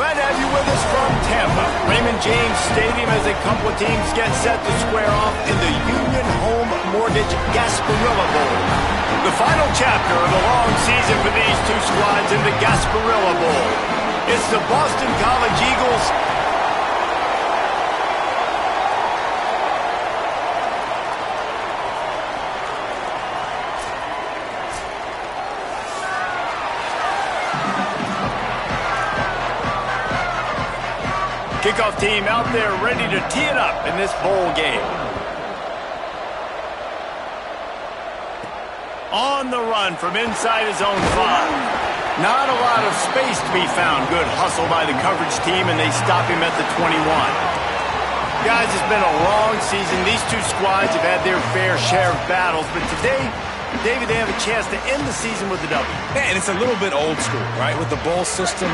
Glad to have you with us from Tampa. Raymond James Stadium as a couple of teams get set to square off in the Union Home Mortgage Gasparilla Bowl. The final chapter of the long season for these two squads in the Gasparilla Bowl. It's the Boston College Eagles kickoff team out there ready to tee it up in this bowl game. On the run from inside his own 5. Not a lot of space to be found. Good hustle by the coverage team, and they stop him at the 21. Guys, it's been a long season. These two squads have had their fair share of battles, but today, David, they have a chance to end the season with a W. And it's a little bit old school, right? With the bowl system,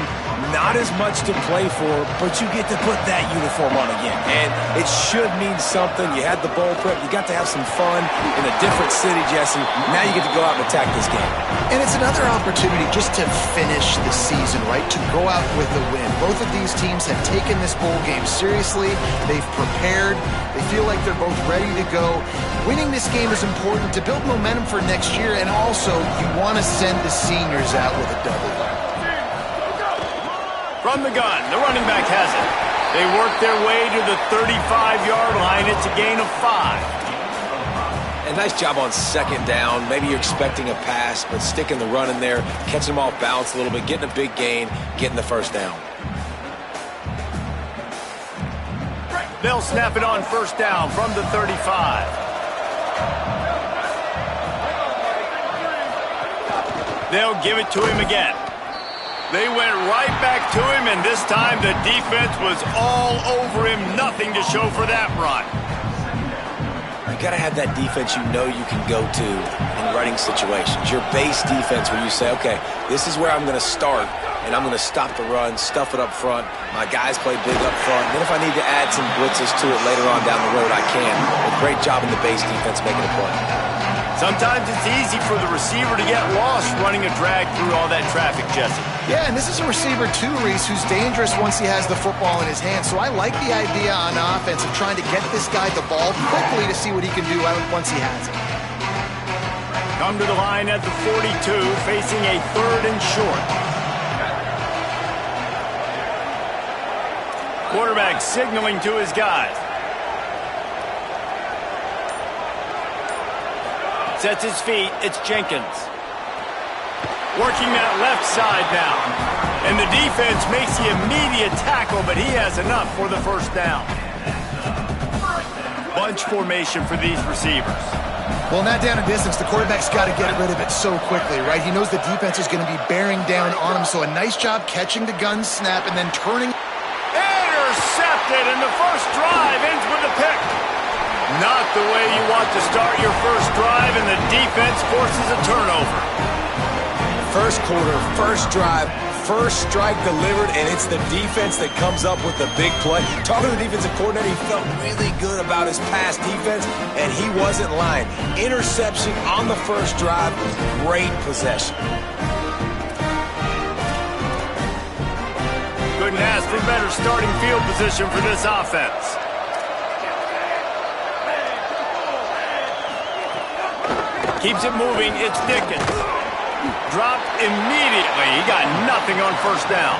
not as much to play for, but you get to put that uniform on again. And it should mean something. You had the bowl prep. You got to have some fun in a different city, Jesse. Now you get to go out and attack this game. And it's another opportunity just to finish the season, right? To go out with a win. Both of these teams have taken this bowl game seriously. They've prepared. They feel like they're both ready to go. Winning this game is important to build momentum for next year, and also you want to send the seniors out with a W. From the gun, the running back has it. They work their way to the 35-yard line. It's a gain of 5. And nice job on second down. Maybe you're expecting a pass, but sticking the run in there, catching them off balance a little bit, getting a big gain, getting the first down. They'll snap it on first down from the 35. They'll give it to him again. They went right back to him, and this time the defense was all over him. Nothing to show for that run. You got to have that defense you know you can go to in running situations. Your base defense where you say, okay, this is where I'm going to start, and I'm going to stop the run, stuff it up front. My guys play big up front. Then if I need to add some blitzes to it later on down the road, I can. A great job in the base defense making a play. Sometimes it's easy for the receiver to get lost running a drag through all that traffic, Jesse. Yeah, and this is a receiver too, Reese, who's dangerous once he has the football in his hands. So I like the idea on offense of trying to get this guy the ball quickly to see what he can do once he has it. Come to the line at the 42, facing a 3rd and short. Quarterback signaling to his guys. Sets his feet, it's Jenkins. Working that left side now. And the defense makes the immediate tackle, but he has enough for the first down. Bunch formation for these receivers. Well, not down in distance, the quarterback's got to get rid of it so quickly, right? He knows the defense is going to be bearing down on him, so a nice job catching the gun snap and then turning. Intercepted, and the first drive ends with a pick. Not the way you want to start your first drive, and the defense forces a turnover. First quarter, first drive, first strike delivered, and it's the defense that comes up with the big play. Talking to the defensive coordinator, he felt really good about his pass defense, and he wasn't lying. Interception on the first drive, great possession. Couldn't ask for better starting field position for this offense. Keeps it moving, it's Dickens. Dropped immediately. He got nothing on first down.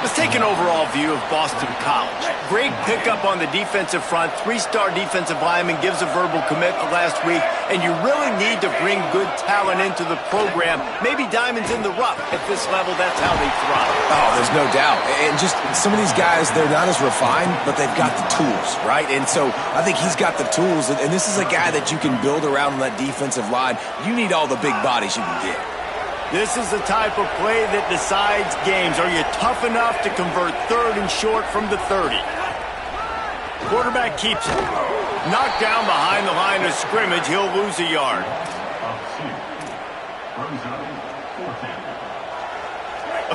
Let's take an overall view of Boston College. Great pickup on the defensive front. 3-star defensive lineman gives a verbal commitment last week, and you really need to bring good talent into the program. Maybe diamonds in the rough. At this level, that's how they thrive. Oh, there's no doubt. And just some of these guys, they're not as refined, but they've got the tools, right? And so I think he's got the tools, and this is a guy that you can build around on that defensive line. You need all the big bodies you can get. This is the type of play that decides games. Are you tough enough to convert 3rd and short from the 30? Quarterback keeps it. Knocked down behind the line of scrimmage. He'll lose a yard.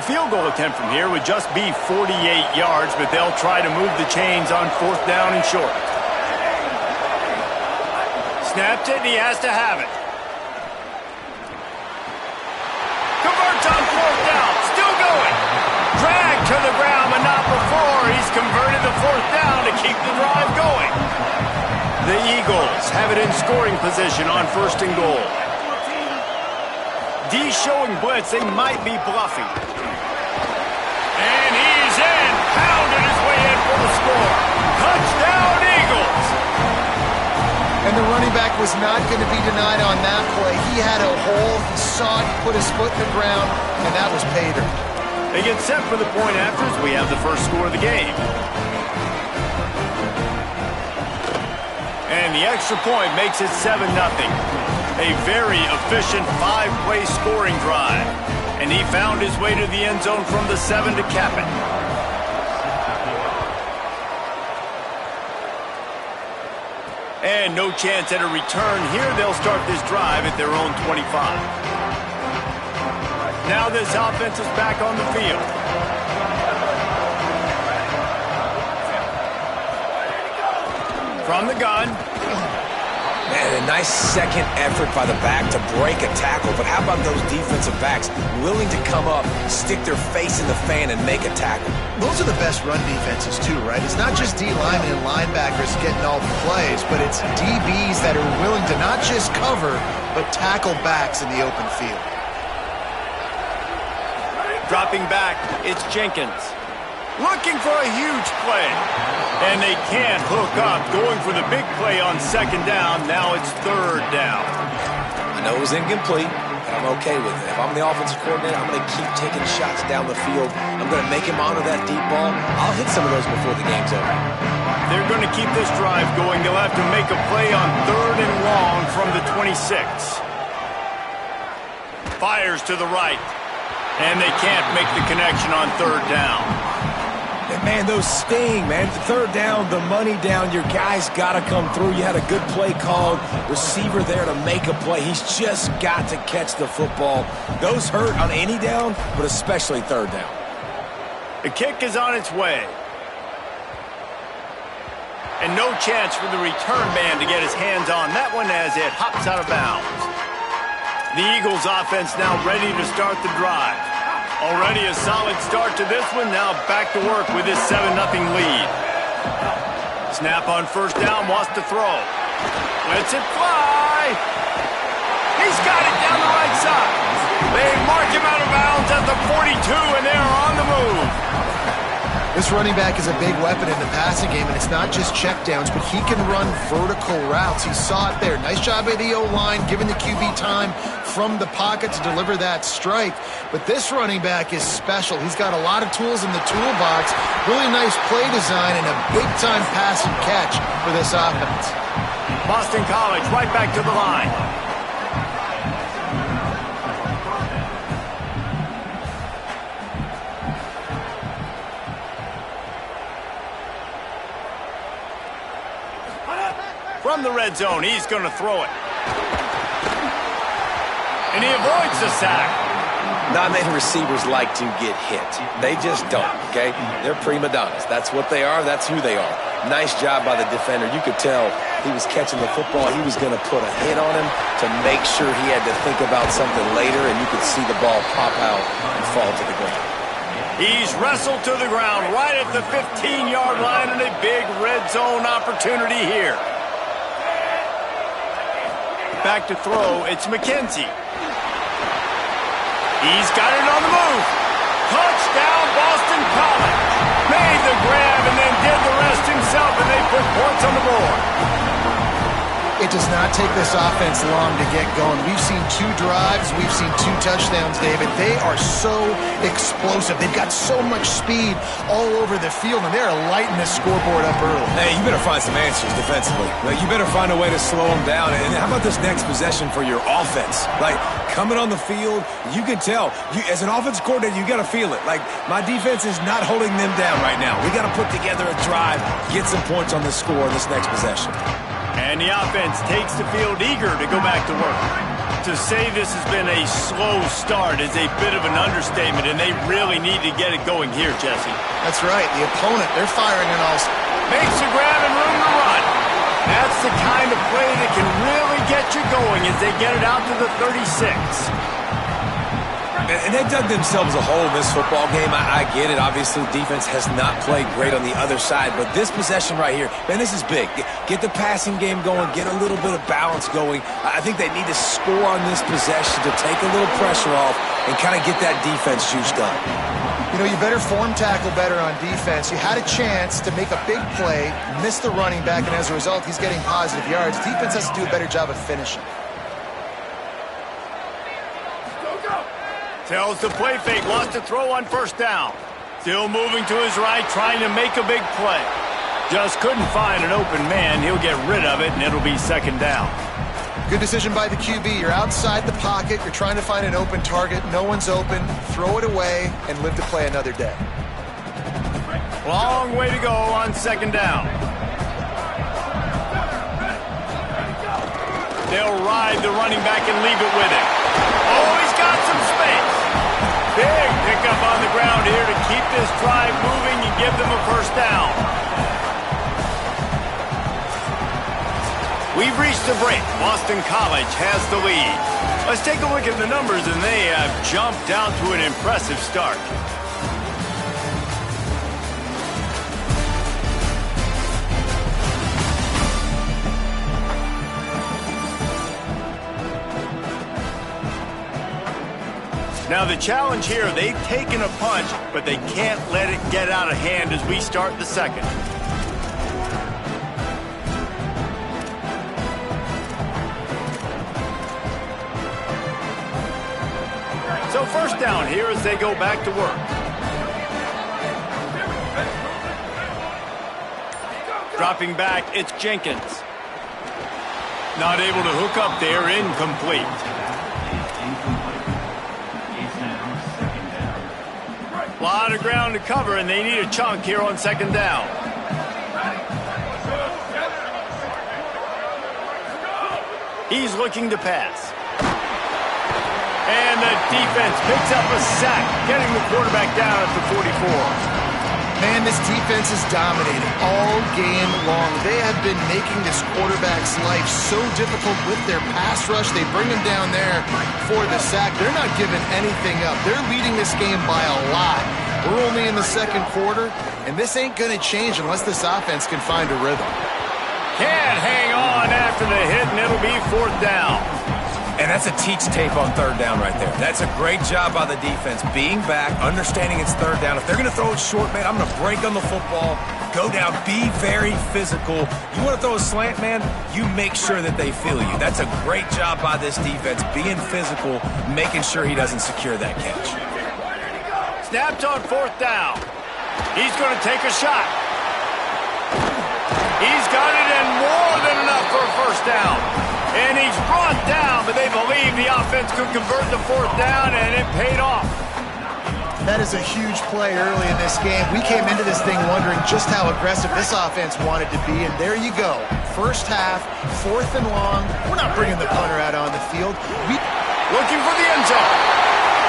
A field goal attempt from here would just be 48 yards, but they'll try to move the chains on 4th down and short. Snapped it, and he has to have it. Converts on 4th down. Still going. Dragged to the ground, but not before. He's converted the fourth down to keep the drive going. The Eagles have it in scoring position on 1st and goal. D showing blitz. They might be bluffing. And he's in. Pounded his way in for the score. Touchdown, Eagles. And the running back was not going to be denied on that play. He had a hole. He saw it, put his foot in the ground, and that was pay dirt. They get set for the point after as we have the first score of the game. And the extra point makes it 7-0. A very efficient 5-play scoring drive. And he found his way to the end zone from the 7 to cap it. And no chance at a return here. They'll start this drive at their own 25. Now this offense is back on the field. From the gun. Man, a nice second effort by the back to break a tackle. But how about those defensive backs willing to come up, stick their face in the fan, and make a tackle? Those are the best run defenses too, right? It's not just D linemen and linebackers getting all the plays, but it's DBs that are willing to not just cover, but tackle backs in the open field. Dropping back, it's Jenkins. Looking for a huge play. And they can't hook up. Going for the big play on 2nd down. Now it's 3rd down. I know it was incomplete, but I'm okay with it. If I'm the offensive coordinator, I'm going to keep taking shots down the field. I'm going to make him honor that deep ball. I'll hit some of those before the game's over. They're going to keep this drive going. They'll have to make a play on 3rd and long from the 26. Fires to the right. And they can't make the connection on 3rd down. Man, those sting, man. 3rd down, the money down. Your guy's got to come through. You had a good play called. Receiver there to make a play. He's just got to catch the football. Those hurt on any down, but especially 3rd down. The kick is on its way. And no chance for the return man to get his hands on that one as it hops out of bounds. The Eagles offense now ready to start the drive. Already a solid start to this one. Now back to work with his 7-0 lead. Snap on 1st down, wants to throw. Lets it fly. He's got it down the right side. They mark him out of bounds at the 42, and they are on the move. This running back is a big weapon in the passing game, and it's not just checkdowns, but he can run vertical routes. He saw it there. Nice job by the O-line, giving the QB time from the pocket to deliver that strike. But this running back is special. He's got a lot of tools in the toolbox. Really nice play design and a big-time pass and catch for this offense. Boston College right back to the line. From the red zone, he's going to throw it. And he avoids the sack. Not many receivers like to get hit. They just don't, okay? They're prima donnas. That's what they are. That's who they are. Nice job by the defender. You could tell he was catching the football. He was going to put a hit on him to make sure he had to think about something later, and you could see the ball pop out and fall to the ground. He's wrestled to the ground right at the 15-yard line, and a big red zone opportunity here. Back to throw, it's McKenzie. He's got it on the move. Touchdown, Boston College. Made the grab and then did the rest himself, and they put points on the board. It does not take this offense long to get going. We've seen 2 drives. We've seen 2 touchdowns, David. They are so explosive. They've got so much speed all over the field, and they're lighting the scoreboard up early. Hey, you better find some answers defensively. Like, you better find a way to slow them down. And how about this next possession for your offense? Like, coming on the field, you can tell. As an offensive coordinator, you got to feel it. Like, my defense is not holding them down right now. We got to put together a drive, get some points on the score in this next possession. And the offense takes the field eager to go back to work. To say this has been a slow start is a bit of an understatement, and they really need to get it going here, Jesse. That's right. The opponent, they're firing on all. Makes the grab and room to run. That's the kind of play that can really get you going as they get it out to the 36. And they dug themselves a hole in this football game. I get it. Obviously, defense has not played great on the other side. But this possession right here, man, this is big. Get the passing game going. Get a little bit of balance going. I think they need to score on this possession to take a little pressure off and kind of get that defense juiced up. You know, you better form tackle better on defense. You had a chance to make a big play, miss the running back, and as a result, he's getting positive yards. Defense has to do a better job of finishing. Tells the play fake, lost a throw on first down. Still moving to his right, trying to make a big play. Just couldn't find an open man. He'll get rid of it, and it'll be second down. Good decision by the QB. You're outside the pocket. You're trying to find an open target. No one's open. Throw it away and live to play another day. Long way to go on second down. They'll ride the running back and leave it with him. Oh, he's got some space. Big pickup on the ground here to keep this drive moving and give them a first down. We've reached the break. Boston College has the lead. Let's take a look at the numbers, and they have jumped down to an impressive start. Now the challenge here, they've taken a punch, but they can't let it get out of hand as we start the second. So first down here as they go back to work. Dropping back, it's Jenkins. Not able to hook up there, incomplete. A lot of ground to cover, and they need a chunk here on second down. He's looking to pass. And the defense picks up a sack, getting the quarterback down at the 44. Man, this defense is dominating all game long. They have been making this quarterback's life so difficult with their pass rush. They bring him down there for the sack. They're not giving anything up. They're leading this game by a lot. We're only in the second quarter, and this ain't going to change unless this offense can find a rhythm. Can't hang on after the hit, and it'll be fourth down. And that's a teach tape on third down right there. That's a great job by the defense, being back, understanding it's third down. If they're going to throw it short, man, I'm going to break on the football, go down, be very physical. You want to throw a slant, man, you make sure that they feel you. That's a great job by this defense, being physical, making sure he doesn't secure that catch. Snapped on fourth down. He's going to take a shot. He's got it, and more than enough for a first down. And he's brought down, but they believe the offense could convert the fourth down, and it paid off. That is a huge play early in this game. We came into this thing wondering just how aggressive this offense wanted to be, and there you go. First half, fourth and long. We're not bringing the punter out on the field. Looking for the end zone.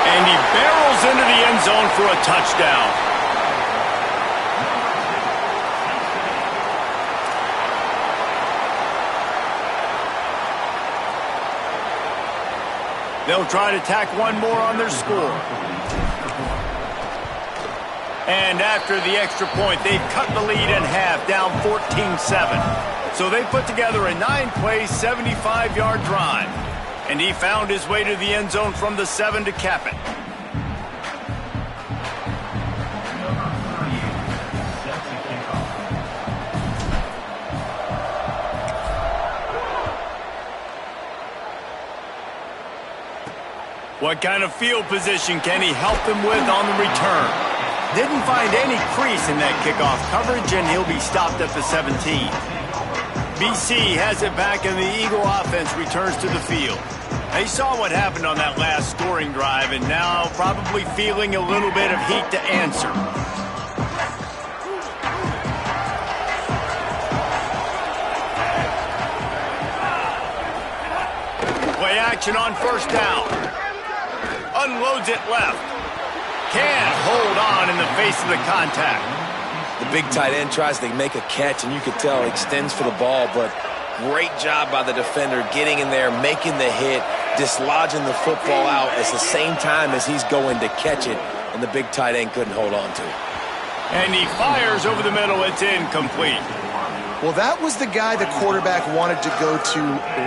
And he barrels into the end zone for a touchdown. They'll try to tack one more on their score. And after the extra point, they've cut the lead in half, down 14-7. So they put together a 9-play, 75-yard drive. And he found his way to the end zone from the 7 to cap it. What kind of field position can he help them with on the return? Didn't find any crease in that kickoff coverage, and he'll be stopped at the 17. BC has it back, and the Eagle offense returns to the field. They saw what happened on that last scoring drive, and now probably feeling a little bit of heat to answer. Play action on first down. Unloads it left. Can't hold on in the face of the contact. The big tight end tries to make a catch, and you could tell extends for the ball, but great job by the defender getting in there, making the hit, dislodging the football out at the same time as he's going to catch it, and the big tight end couldn't hold on to it. And he fires over the middle. It's incomplete. Well, that was the guy the quarterback wanted to go to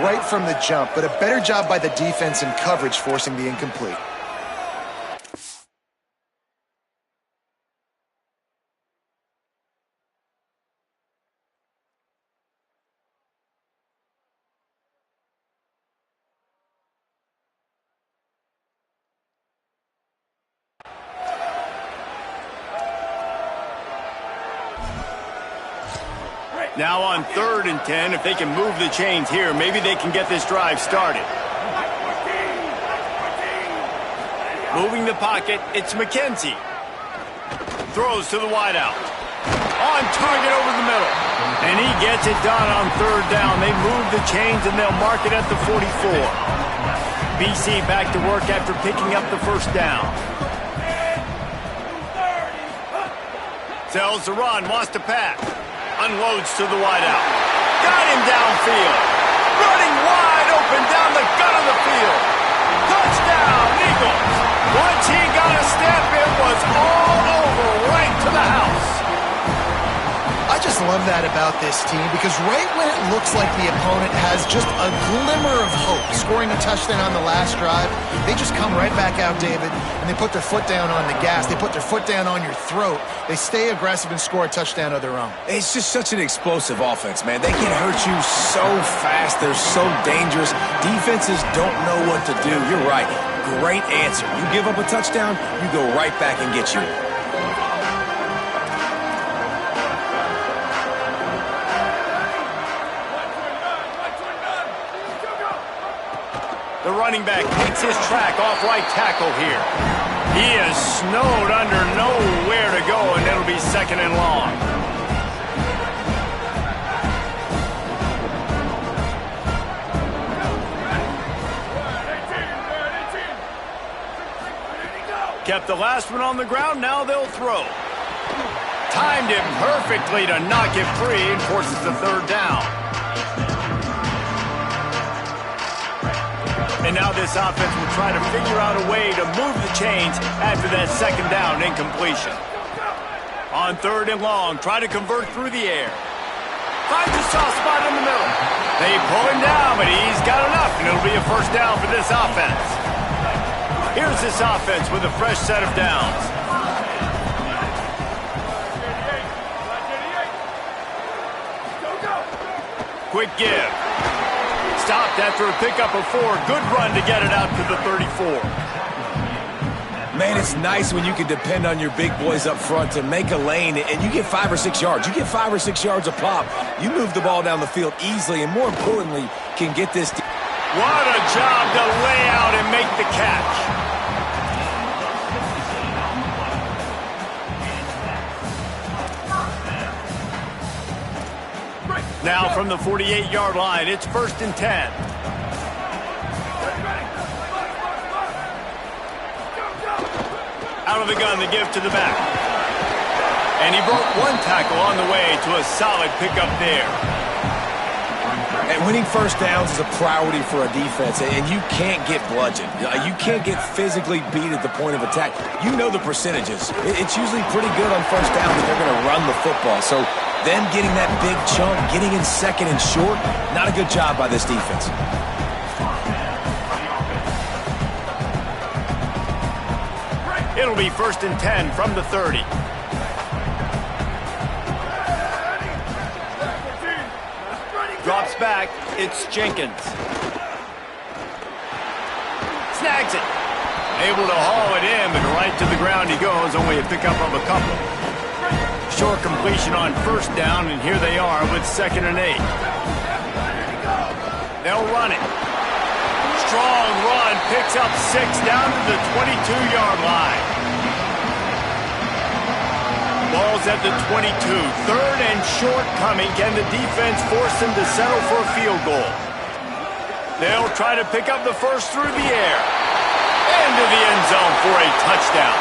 right from the jump, but a better job by the defense in coverage forcing the incomplete. Now on 3rd and 10, if they can move the chains here, maybe they can get this drive started. Moving the pocket, it's McKenzie. Throws to the wideout. On target over the middle. And he gets it done on 3rd down. They move the chains and they'll mark it at the 44. BC back to work after picking up the first down. Sells the run, wants to pass. Unloads to the wideout. Got him downfield. Running wide open down the gut of the field. Touchdown, Eagles. Once he got a step, it was all over right to the house. I just love that about this team because right when it looks like the opponent has just a glimmer of hope, scoring a touchdown on the last drive, they just come right back out, David, and they put their foot down on the gas. They put their foot down on your throat. They stay aggressive and score a touchdown of their own. It's just such an explosive offense, man. They can hurt you so fast. They're so dangerous. Defenses don't know what to do. You're right. Great answer. You give up a touchdown, you go right back and get you. The running back takes his track off right tackle here. He is snowed under, nowhere to go, and it'll be 2nd and long. Kept the last one on the ground, now they'll throw. Timed it perfectly to knock it free and forces the 3rd down. And now this offense will try to figure out a way to move the chains after that 2nd down incompletion. On 3rd and long, try to convert through the air. Finds a soft spot in the middle. They pull him down, but he's got enough, and it'll be a 1st down for this offense. Here's this offense with a fresh set of downs. Quick give. Stopped after a pickup of 4. Good run to get it out to the 34. Man, it's nice when you can depend on your big boys up front to make a lane, and you get 5 or 6 yards. You get 5 or 6 yards a pop. You move the ball down the field easily, and more importantly, can get this. What a job to lay out and make the catch. Now from the 48-yard line, it's 1st and 10. Out of the gun, the give to the back. And he broke 1 tackle on the way to a solid pickup there. And winning 1st downs is a priority for a defense, and you can't get bludgeoned. You can't get physically beat at the point of attack. You know the percentages. It's usually pretty good on 1st down that they're going to run the football. So them getting that big chunk, getting in 2nd and short, not a good job by this defense. It'll be 1st and 10 from the 30. Drops back, it's Jenkins. Snags it. Able to haul it in, but right to the ground he goes, only a pickup of a couple. Short completion on 1st down, and here they are with 2nd and 8. They'll run it. Strong run, picks up 6 down to the 22-yard line. Ball's at the 22. 3rd and short coming. Can the defense force them to settle for a field goal? They'll try to pick up the 1st through the air. Into the end zone for a touchdown.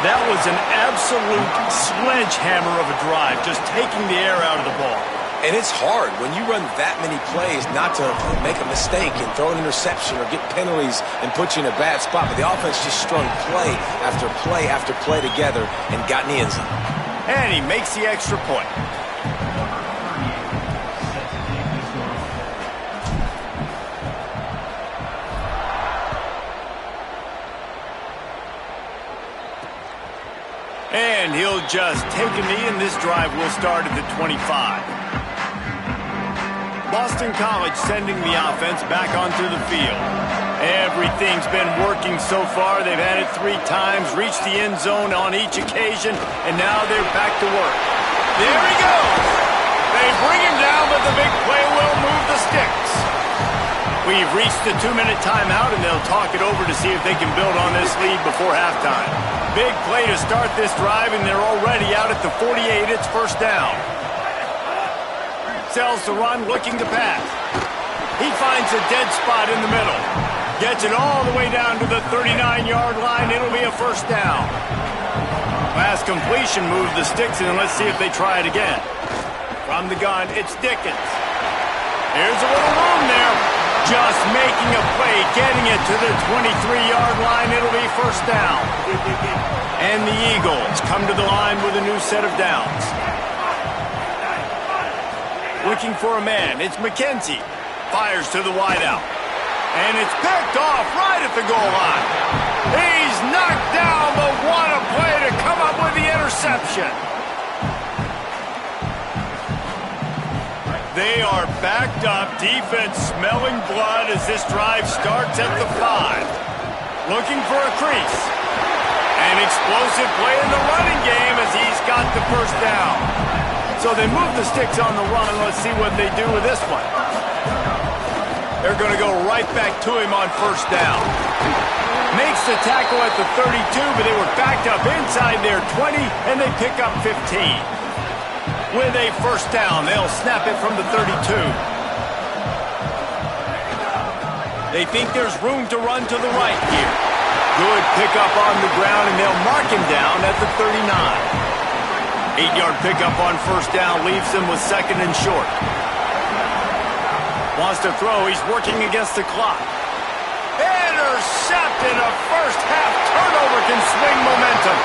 That was an absolute sledgehammer of a drive, just taking the air out of the ball. And it's hard when you run that many plays not to make a mistake and throw an interception or get penalties and put you in a bad spot. But the offense just strung play after play after play together and got in the end zone. And he makes the extra point. And he'll just take a knee, and this drive will start at the 25. Boston College sending the offense back onto the field. Everything's been working so far. They've had it 3 times, reached the end zone on each occasion, and now they're back to work. There he goes. They bring him down, but the big play will move the sticks. We've reached the 2-minute timeout, and they'll talk it over to see if they can build on this lead before halftime. Big play to start this drive, and they're already out at the 48. It's first down. Sells the run, looking to pass. He finds a dead spot in the middle. Gets it all the way down to the 39-yard line. It'll be a first down. Last completion moved the sticks, and let's see if they try it again. From the gun, it's Dickens. Here's a little room there. Just making a play, getting it to the 23-yard line. It'll be first down. And the Eagles come to the line with a new set of downs. Looking for a man. It's McKenzie. Fires to the wideout. And it's picked off right at the goal line. He's knocked down, but what a play to come up with the interception. They are backed up. Defense smelling blood as this drive starts at the 5. Looking for a crease. An explosive play in the running game as he's got the first down. So they move the sticks on the run. Let's see what they do with this one. They're going to go right back to him on first down. Makes the tackle at the 32, but they were backed up inside their 20, and they pick up 15. With a first down, they'll snap it from the 32. They think there's room to run to the right here. Good pickup on the ground, and they'll mark him down at the 39. 8-yard pickup on first down leaves him with second and short. Wants to throw. He's working against the clock. Intercepted. A first-half turnover can swing momentum.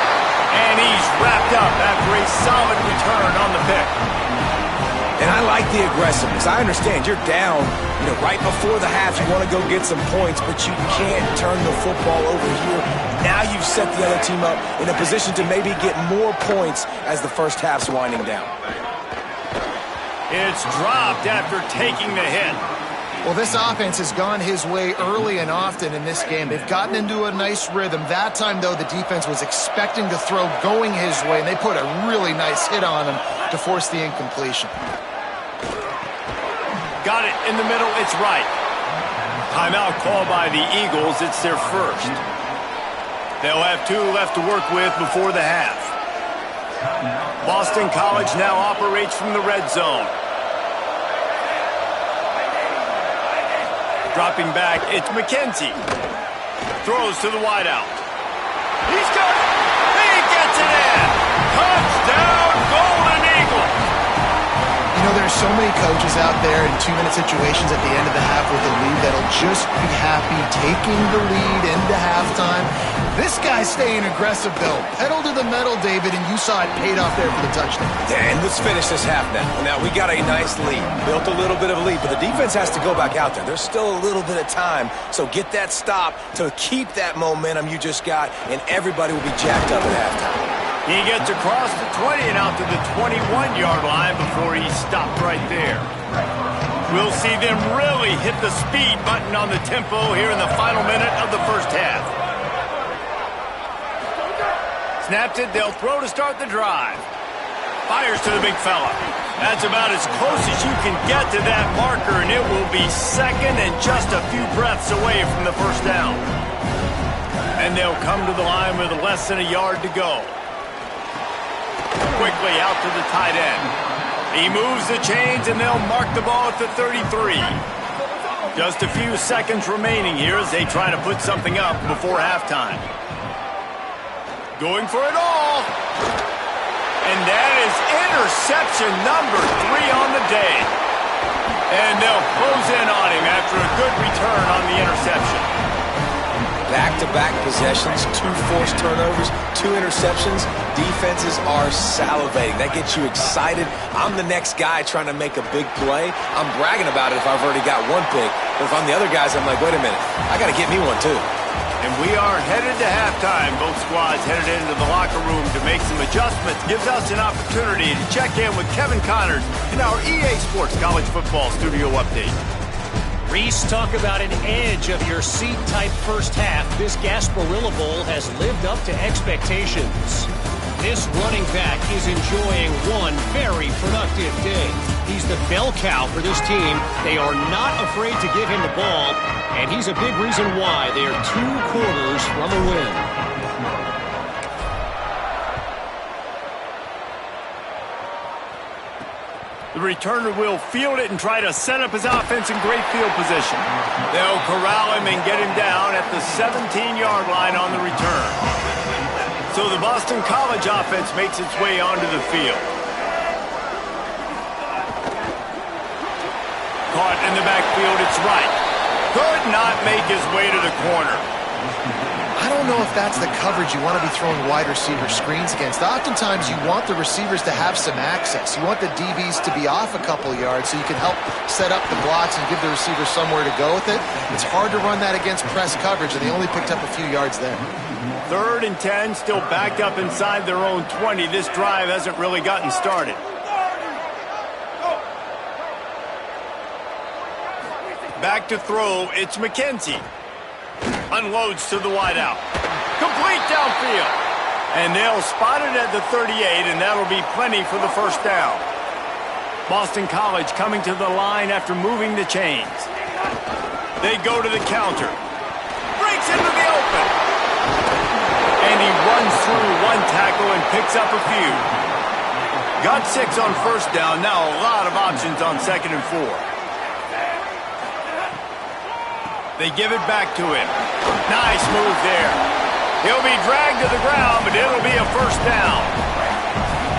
And he's wrapped up after a solid return on the pick. And I like the aggressiveness. I understand you're down, right before the half. You want to go get some points, but you can't turn the football over here. Now you've set the other team up in a position to maybe get more points as the first half's winding down. It's dropped after taking the hit. Well, this offense has gone his way early and often in this game. They've gotten into a nice rhythm. That time, though, the defense was expecting to throw going his way, and they put a really nice hit on him to force the incompletion. Got it in the middle. It's right. Timeout called by the Eagles. It's their first. They'll have 2 left to work with before the half. Boston College now operates from the red zone. Dropping back, it's McKenzie. Throws to the wideout. He's got it. He gets it in. Touchdown, Golden Eagles. There's so many coaches out there in 2-minute situations at the end of the half with a lead that'll just be happy taking the lead into halftime. This guy's staying aggressive, though. Pedal to the metal, David, and you saw it paid off there for the touchdown. And let's finish this half now. Now, we got a nice lead. Built a little bit of a lead, but the defense has to go back out there. There's still a little bit of time, so get that stop to keep that momentum you just got, and everybody will be jacked up at halftime. He gets across the 20 and out to the 21-yard line before he stopped right there. We'll see them really hit the speed button on the tempo here in the final minute of the first half. Snaps it, they'll throw to start the drive. Fires to the big fella. That's about as close as you can get to that marker, and it will be second and just a few breaths away from the first down. And they'll come to the line with less than a yard to go. Quickly out to the tight end. He moves the chains, and they'll mark the ball at the 33. Just a few seconds remaining here as they try to put something up before halftime. Going for it all. And that is interception number 3 on the day. And they'll close in on him after a good return on the interception. Back-to-back possessions, 2 forced turnovers, 2 interceptions. Defenses are salivating. That gets you excited. I'm the next guy trying to make a big play. I'm bragging about it if I've already got one pick. But if I'm the other guys, I'm like, wait a minute, I got to get me one too. And we are headed to halftime. Both squads headed into the locker room to make some adjustments. Gives us an opportunity to check in with Kevin Connors in our EA Sports College Football Studio Update. Reese, talk about an edge of your seat-type first half. This Gasparilla Bowl has lived up to expectations. This running back is enjoying one very productive day. He's the bell cow for this team. They are not afraid to give him the ball, and he's a big reason why they are 2 quarters from a win. The returner will field it and try to set up his offense in great field position. They'll corral him and get him down at the 17-yard line on the return. So the Boston College offense makes its way onto the field. Caught in the backfield, it's right. Could not make his way to the corner. I don't know if that's the coverage you want to be throwing wide receiver screens against. Oftentimes, you want the receivers to have some access. You want the DBs to be off a couple yards so you can help set up the blocks and give the receiver somewhere to go with it. It's hard to run that against press coverage, and they only picked up a few yards there. 3rd and 10, still backed up inside their own 20. This drive hasn't really gotten started. Back to throw, it's McKenzie. Unloads to the wideout. Complete downfield. And they'll spot it at the 38, and that'll be plenty for the first down. Boston College coming to the line after moving the chains. They go to the counter. Breaks into the open. And he runs through 1 tackle and picks up a few. Got 6 on first down. Now a lot of options on 2nd and 4. They give it back to him. Nice move there. He'll be dragged to the ground, but it'll be a first down.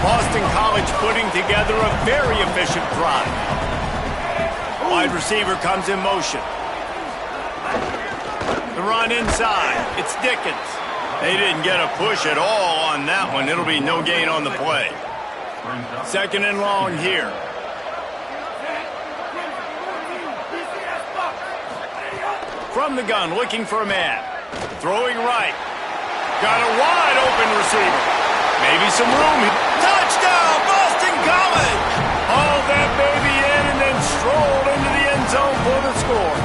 Boston College putting together a very efficient drive. Wide receiver comes in motion. The run inside. It's Dickens. They didn't get a push at all on that one. It'll be no gain on the play. 2nd and long here. From the gun, looking for a man. Throwing right. Got a wide open receiver. Maybe some room. Touchdown, Boston College! Hauled that baby in and then strolled into the end zone for the score.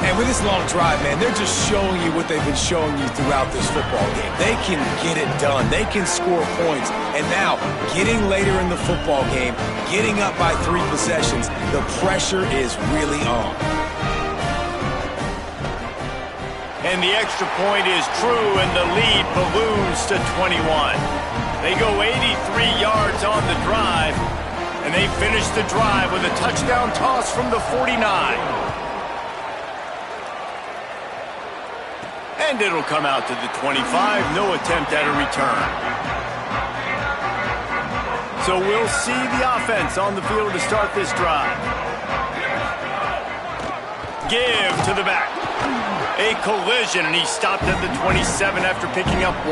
And with this long drive, man, they're just showing you what they've been showing you throughout this football game. They can get it done. They can score points. And now, getting later in the football game, getting up by 3 possessions, the pressure is really on. And the extra point is true, and the lead balloons to 21. They go 83 yards on the drive, and they finish the drive with a touchdown toss from the 49. And it'll come out to the 25. No attempt at a return. So we'll see the offense on the field to start this drive. Give to the back. A collision, and he stopped at the 27 after picking up 1.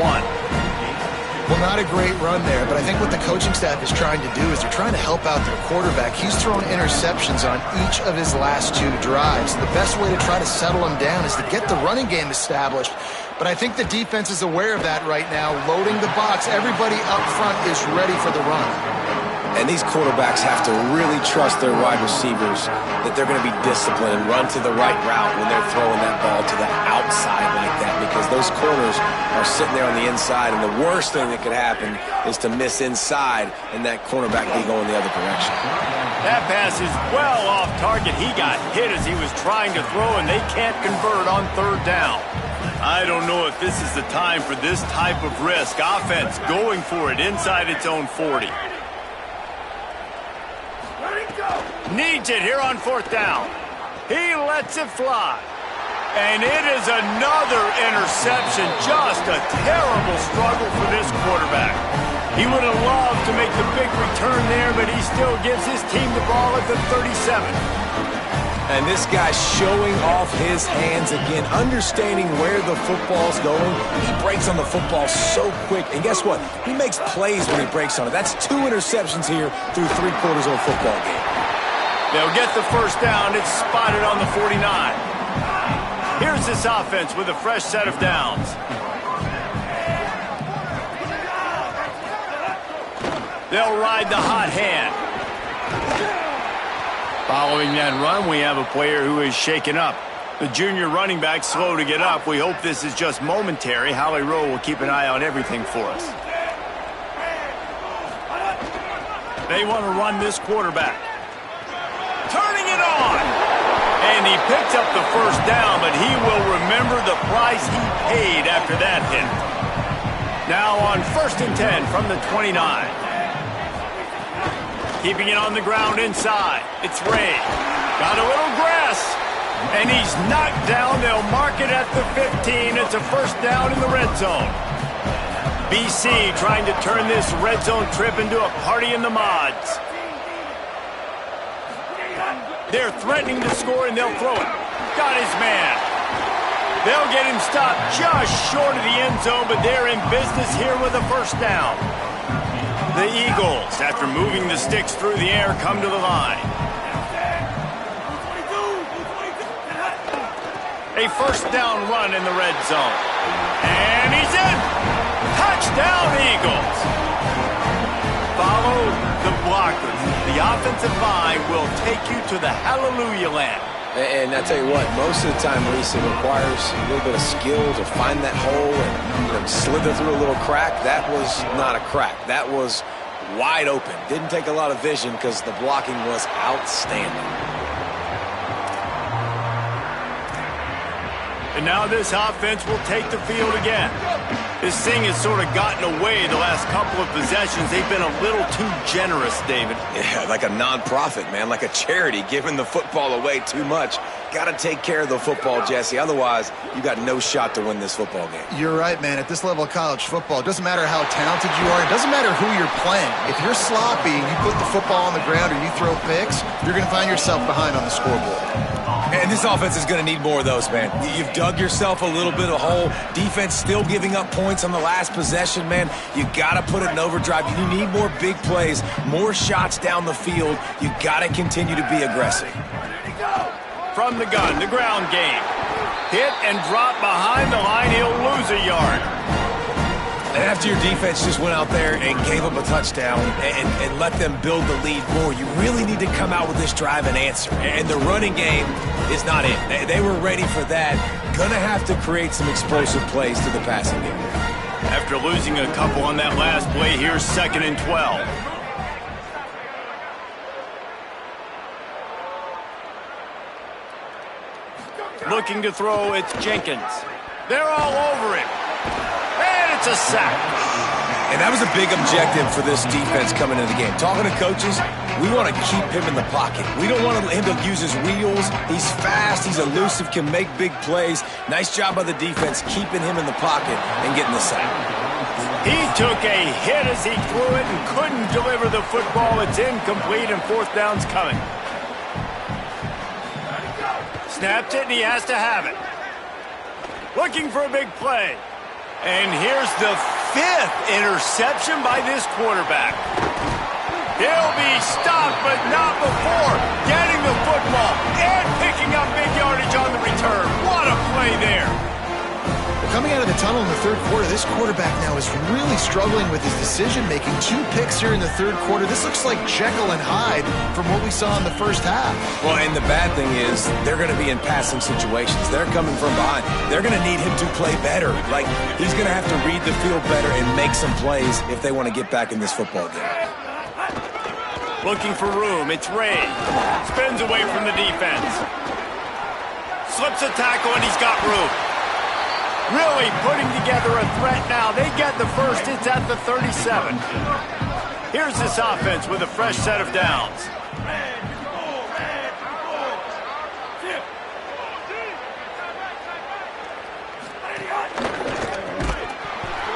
Well, not a great run there, but I think what the coaching staff is trying to do is they're trying to help out their quarterback. He's thrown interceptions on each of his last 2 drives. The best way to try to settle him down is to get the running game established. But I think the defense is aware of that right now, loading the box. Everybody up front is ready for the run. And these quarterbacks have to really trust their wide receivers that they're going to be disciplined and run to the right route when they're throwing that ball to the outside like that, because those corners are sitting there on the inside, and the worst thing that could happen is to miss inside and that cornerback be going the other direction. That pass is well off target. He got hit as he was trying to throw, and they can't convert on 3rd down. I don't know if this is the time for this type of risk. Offense going for it inside its own 40. Needs it here on 4th down. He lets it fly. And it is another interception. Just a terrible struggle for this quarterback. He would have loved to make the big return there, but he still gives his team the ball at the 37. And this guy's showing off his hands again, understanding where the football's going. He breaks on the football so quick. And guess what? He makes plays when he breaks on it. That's 2 interceptions here through 3/4 of a football game. They'll get the first down. It's spotted on the 49. Here's this offense with a fresh set of downs. They'll ride the hot hand. Following that run, we have a player who is shaken up. The junior running back slow to get up. We hope this is just momentary. Howie Rowe will keep an eye on everything for us. They want to run this quarterback. Turning it on. And he picked up the first down, but he will remember the price he paid after that hit. Now on 1st and 10 from the 29. Keeping it on the ground inside. It's Ray. Got a little grass. And he's knocked down. They'll mark it at the 15. It's a first down in the red zone. BC trying to turn this red zone trip into a party in the mods. They're threatening to score, and they'll throw it. Got his man. They'll get him stopped just short of the end zone, but they're in business here with a first down. The Eagles, after moving the sticks through the air, come to the line. A first down run in the red zone. And he's in. Touchdown, Eagles. Follow the blockers. The offensive line will take you to the hallelujah land. And I tell you what, most of the time, Reese, it requires a little bit of skill to find that hole and slither through a little crack. That was not a crack. That was wide open. Didn't take a lot of vision because the blocking was outstanding. And now this offense will take the field again. This thing has sort of gotten away the last couple of possessions. They've been a little too generous, David. Yeah, like a non-profit, man, like a charity, giving the football away too much. Got to take care of the football, Jesse. Otherwise, you got no shot to win this football game. You're right, man. At this level of college football, it doesn't matter how talented you are. It doesn't matter who you're playing. If you're sloppy and you put the football on the ground or you throw picks, you're going to find yourself behind on the scoreboard. And this offense is going to need more of those, man. You've dug yourself a little bit of a hole. Defense still giving up points on the last possession, man. You got to put it in overdrive. You need more big plays, more shots down the field. You got to continue to be aggressive. From the gun, the ground game. Hit and drop behind the line. He'll lose a yard. And after your defense just went out there and gave up a touchdown and let them build the lead more, you really need to come out with this drive and answer. And the running game is not it. They were ready for that. Gonna have to create some explosive plays to the passing game. After losing a couple on that last play, here's 2nd and 12. Looking to throw, it's Jenkins. They're all over him. And it's a sack. And that was a big objective for this defense coming into the game. Talking to coaches, we want to keep him in the pocket. We don't want him to use his wheels. He's fast, he's elusive, can make big plays. Nice job by the defense keeping him in the pocket and getting the sack. He took a hit as he threw it and couldn't deliver the football. It's incomplete and 4th down's coming. Snapped it, and he has to have it. Looking for a big play. And here's the 5th interception by this quarterback. He'll be stopped, but not before getting the football and picking up big yardage on the return. What a play there. Coming out of the tunnel in the 3rd quarter, this quarterback now is really struggling with his decision-making. 2 picks here in the 3rd quarter. This looks like Jekyll and Hyde from what we saw in the first half. Well, and the bad thing is they're going to be in passing situations. They're coming from behind. They're going to need him to play better. Like, he's going to have to read the field better and make some plays if they want to get back in this football game. Looking for room. It's Ray. Spins away from the defense. Slips a tackle, and he's got room. Really putting together a threat now. They get the first. It's at the 37. Here's this offense with a fresh set of downs.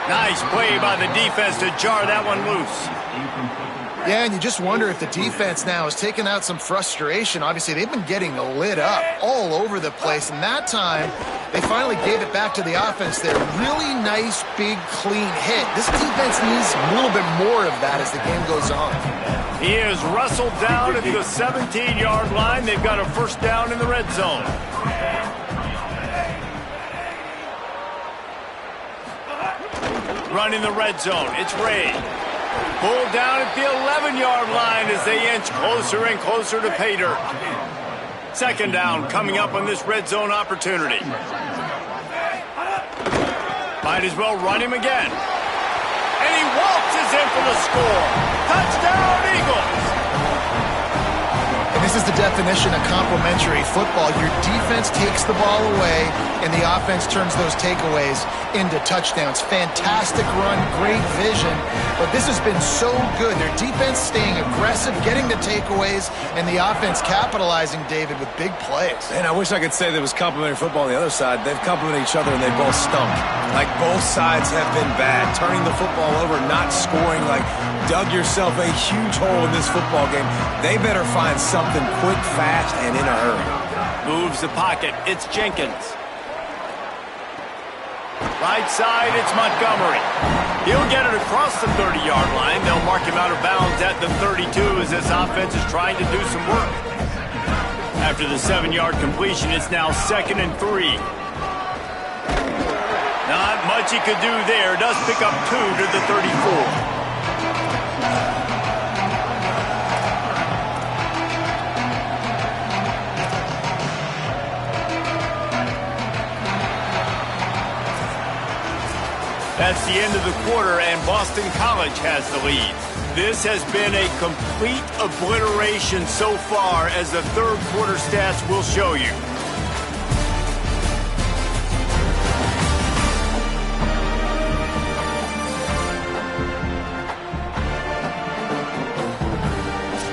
Nice Nice play by the defense to jar that one loose. Yeah, and you just wonder if the defense now has taken out some frustration. Obviously, they've been getting lit up all over the place, and that time they finally gave it back to the offense there. Really nice, big, clean hit. This defense needs a little bit more of that as the game goes on. He is wrestled down at the 17-yard line. They've got a first down in the red zone. Running the red zone, it's Ray. Pulled down at the 11-yard line as they inch closer and closer to pay dirt. Second down coming up on this red zone opportunity. Might as well run him again. And he waltzes in for the score. Touchdown, Eagles! And this is the definition of complementary football. Your defense takes the ball away, and the offense turns those takeaways into touchdowns. Fantastic run, great vision, but this has been so good. Their defense staying aggressive, getting the takeaways, and the offense capitalizing, David, with big plays. Man, I wish I could say there was complementary football on the other side. They've complemented each other, and they both stunk. Like, both sides have been bad. Turning the football over, not scoring, like, dug yourself a huge hole in this football game. They better find something quick, fast, and in a hurry. Moves the pocket. It's Jenkins. Right side, it's Montgomery. He'll get it across the 30-yard line. They'll mark him out of bounds at the 32 as this offense is trying to do some work. After the 7-yard completion, it's now 2nd and 3. Not much he could do there. Does pick up 2 to the 34. That's the end of the quarter, and Boston College has the lead. This has been a complete obliteration so far, as the third quarter stats will show you.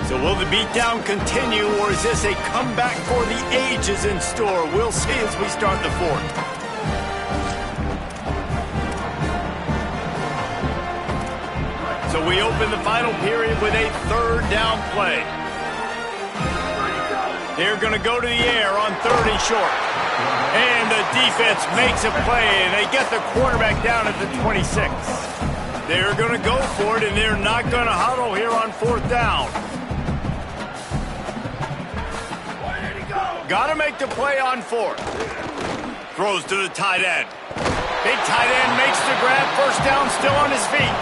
So will the beatdown continue, or is this a comeback for the ages in store? We'll see as we start the fourth. So we open the final period with a third down play. They're going to go to the air on 3rd and short. And the defense makes a play, and they get the quarterback down at the 26. They're going to go for it, and they're not going to huddle here on 4th down. Got to make the play on 4th. Throws to the tight end. Big tight end makes the grab. First down, still on his feet.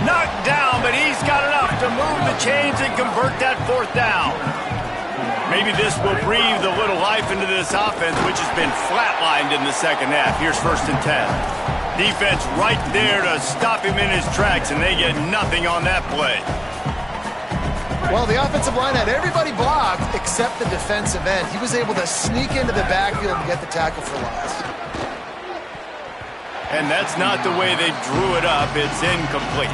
Knocked down, but he's got enough to move the chains and convert that 4th down. Maybe this will breathe a little life into this offense, which has been flatlined in the second half. Here's 1st and 10. Defense right there to stop him in his tracks, and they get nothing on that play. Well, the offensive line had everybody blocked except the defensive end. He was able to sneak into the backfield and get the tackle for loss. And that's not the way they drew it up. It's incomplete.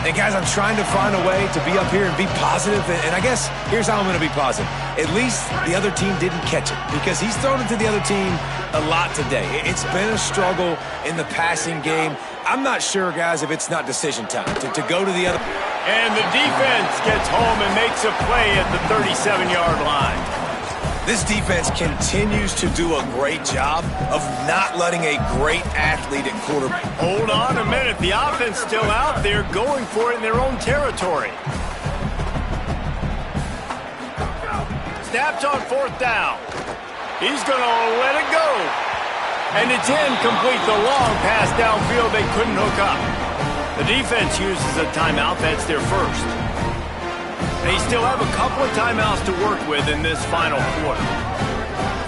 And guys, I'm trying to find a way to be up here and be positive, and I guess here's how I'm going to be positive. At least the other team didn't catch it, because he's thrown it to the other team a lot today. It's been a struggle in the passing game. I'm not sure, guys, if it's not decision time to go to the other. And the defense gets home and makes a play at the 37-yard line. This defense continues to do a great job of not letting a great athlete at quarterback. Hold on a minute. The offense still out there going for it in their own territory. Snaps on 4th down. He's going to let it go. And it's incomplete. The long pass downfield they couldn't hook up. The defense uses a timeout. That's their first. They still have a couple of timeouts to work with in this final quarter.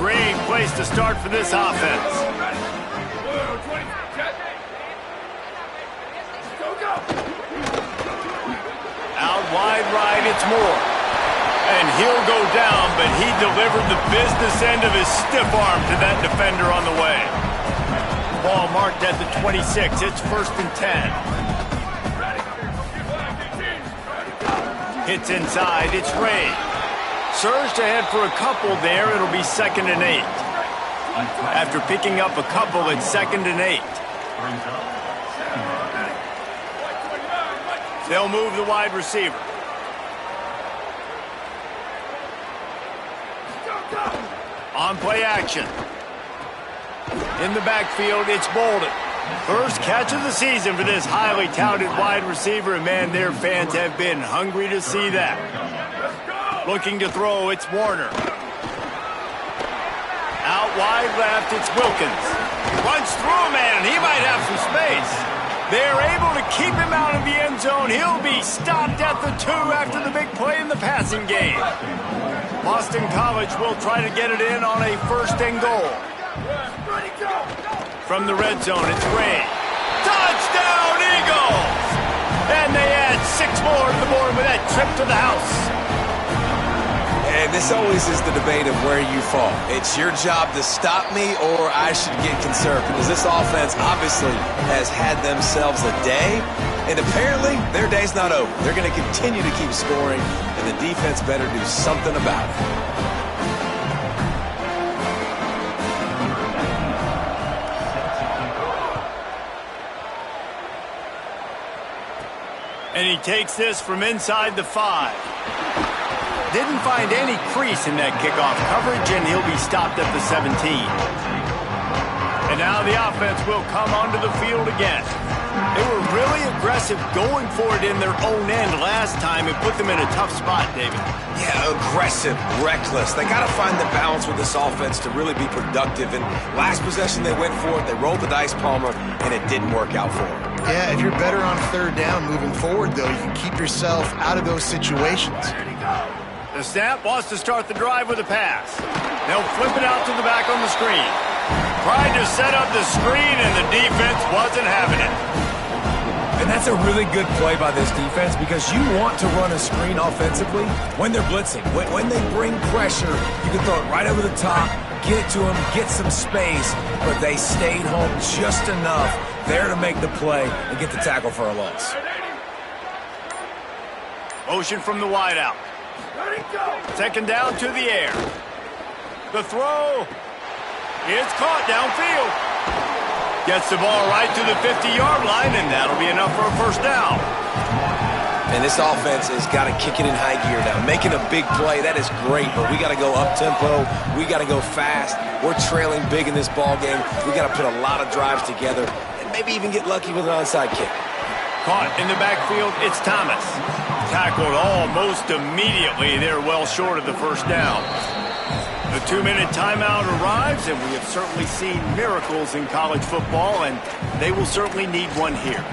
Great place to start for this offense. Out wide right, it's Moore. And he'll go down, but he delivered the business end of his stiff arm to that defender on the way. Ball marked at the 26. It's 1st and 10. Hits inside, it's Ray. Surged ahead for a couple there, it'll be 2nd and 8. After picking up a couple, it's 2nd and 8. They'll move the wide receiver. On play action. In the backfield, it's Bolden. First catch of the season for this highly touted wide receiver, and man, their fans have been hungry to see that. Looking to throw, it's Warner. Out wide left, it's Wilkins. Runs through a man, and he might have some space. They're able to keep him out of the end zone. He'll be stopped at the 2 after the big play in the passing game. Boston College will try to get it in on a 1st and goal. From the red zone, it's Ray. Touchdown, Eagles! And they add 6 more to the board with that trip to the house. And this always is the debate of where you fall. It's your job to stop me, or I should get conserved, because this offense obviously has had themselves a day, and apparently their day's not over. They're going to continue to keep scoring, and the defense better do something about it. And he takes this from inside the 5. Didn't find any crease in that kickoff coverage, and he'll be stopped at the 17. And now the offense will come onto the field again. They were really aggressive going for it in their own end last time and put them in a tough spot, David. Yeah, aggressive, reckless. They got to find the balance with this offense to really be productive. And last possession they went for it, they rolled the dice, Palmer, and it didn't work out for them. Yeah, if you're better on 3rd down moving forward, though, you can keep yourself out of those situations. The snap wants to start the drive with a pass. They'll flip it out to the back on the screen. Tried to set up the screen, and the defense wasn't having it. And that's a really good play by this defense, because you want to run a screen offensively when they're blitzing. When they bring pressure, you can throw it right over the top, get it to them, get some space, but they stayed home just enough there to make the play and get the tackle for a loss. Motion from the wideout. 2nd down to the air. The throw. It's caught downfield. Gets the ball right to the 50-yard line, and that'll be enough for a 1st down. And this offense has got to kick it in high gear now. Making a big play, that is great, but we got to go up-tempo. We got to go fast. We're trailing big in this ball game. We got to put a lot of drives together and maybe even get lucky with an onside kick. Caught in the backfield, it's Thomas. Tackled almost immediately. They're well short of the 1st down. The 2-minute timeout arrives, and we have certainly seen miracles in college football, and they will certainly need one here.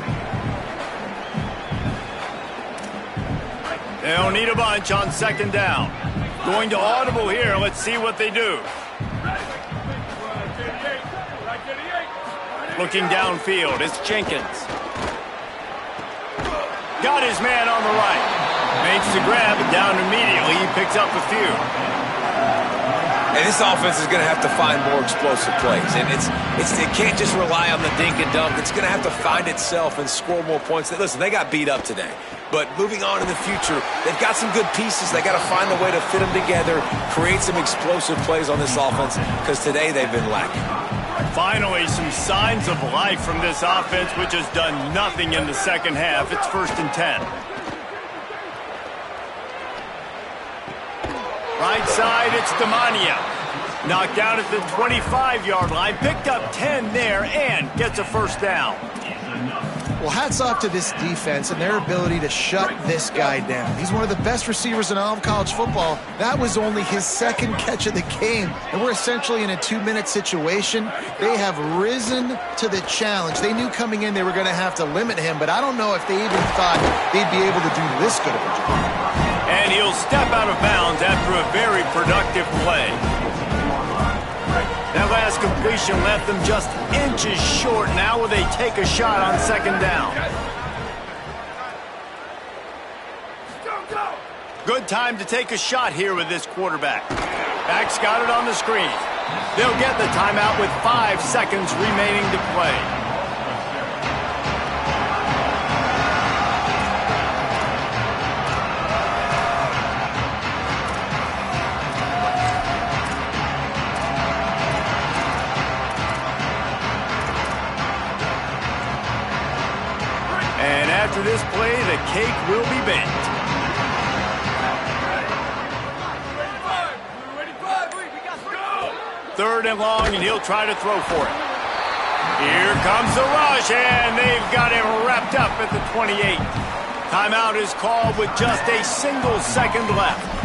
They'll need a bunch on 2nd down. Going to audible here. Let's see what they do. Looking downfield, it's Jenkins. Got his man on the right. Makes the grab, and down immediately. He picks up a few. And this offense is going to have to find more explosive plays. And it can't just rely on the dink and dunk. It's going to have to find itself and score more points. Listen, they got beat up today. But moving on in the future, they've got some good pieces. They got to find a way to fit them together, create some explosive plays on this offense, because today they've been lacking. Finally, some signs of life from this offense, which has done nothing in the 2nd half. It's 1st and 10. Right side, it's Demania. Knocked down at the 25-yard line. Picked up 10 there and gets a 1st down. Well, hats off to this defense and their ability to shut this guy down. He's one of the best receivers in all of college football. That was only his 2nd catch of the game, and we're essentially in a 2-minute situation. They have risen to the challenge. They knew coming in they were going to have to limit him, but I don't know if they even thought they'd be able to do this good of a job. And he'll step out of bounds after a very productive play. That last completion left them just inches short. Now will they take a shot on 2nd down? Good time to take a shot here with this quarterback. Back's got it on the screen. They'll get the timeout with 5 seconds remaining to play. After this play, the cake will be baked. Third and long, and he'll try to throw for it. Here comes the rush, and they've got him wrapped up at the 28. Timeout is called with just a single second left.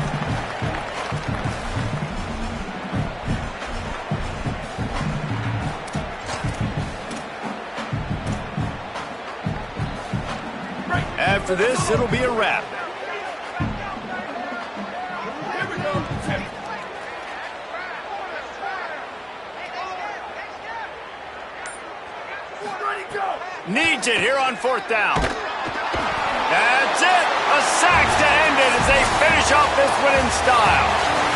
After this, it'll be a wrap. Needs it here on fourth down. That's it. A sack to end it as they finish off this one in style.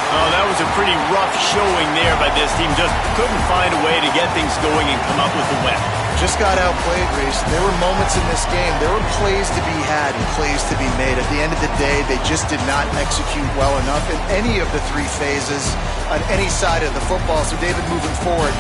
Oh, that was a pretty rough showing there by this team. Just couldn't find a way to get things going and come up with a win. Just got outplayed, Reese. There were moments in this game. There were plays to be had and plays to be made. At the end of the day, they just did not execute well enough in any of the three phases on any side of the football. So, David, moving forward,